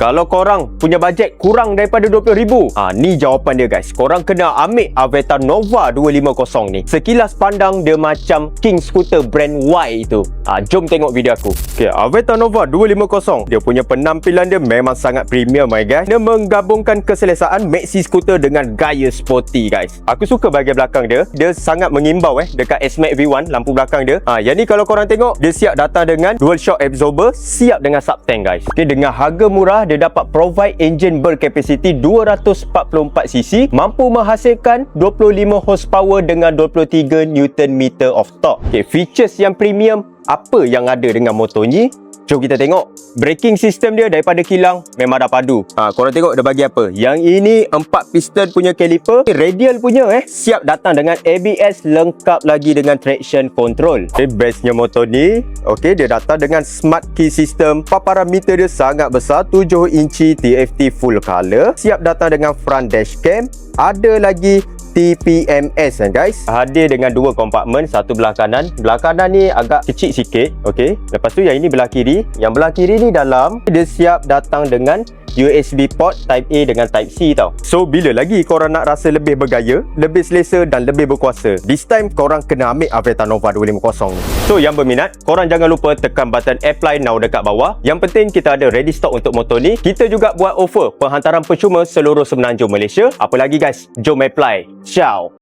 Kalau korang punya bajet kurang daripada RM20,000, ni jawapan dia guys. Korang kena ambil Aveta Nova 250 ni. Sekilas pandang dia macam king scooter brand Y itu. Jom tengok video aku. Okay, Aveta Nova 250, dia punya penampilan dia memang sangat premium guys. Dia menggabungkan keselesaan maxi scooter dengan gaya sporty guys. Aku suka bahagian belakang dia. Dia sangat mengimbau dekat S-Max V1, lampu belakang dia. Yang ni kalau korang tengok, dia siap datang dengan dual shock absorber, siap dengan sub tank guys. Okay, dengan harga murah, dia dapat provide engine berkapasiti 244cc, mampu menghasilkan 25 horsepower dengan 23 Nm of torque. Okay, features yang premium, apa yang ada dengan motor ni? Jom kita tengok. Braking system dia daripada kilang memang dah padu. Korang tengok dia bagi apa. Yang ini 4 piston punya caliper. Radial punya siap datang dengan ABS, lengkap lagi dengan traction control. Bestnya motor ni, dia datang dengan smart key system. Paparan meter dia sangat besar, 7 inci TFT full color. Siap datang dengan front dashcam. Ada lagi TPMS guys. Hadir dengan 2 kompartmen, satu belah kanan. Belah kanan ni agak kecil sikit. Lepas tu yang ini belah kiri. Yang belah kiri ni dalam, dia siap datang dengan USB port Type A dengan Type C tau. So bila lagi korang nak rasa lebih bergaya, lebih selesa dan lebih berkuasa, this time korang kena ambil Aveta Nova 250 ni. So yang berminat, korang jangan lupa tekan button apply now dekat bawah. Yang penting kita ada ready stock untuk motor ni. Kita juga buat offer penghantaran percuma seluruh Semenanjung Malaysia. Apa lagi guys, jom apply. Ciao.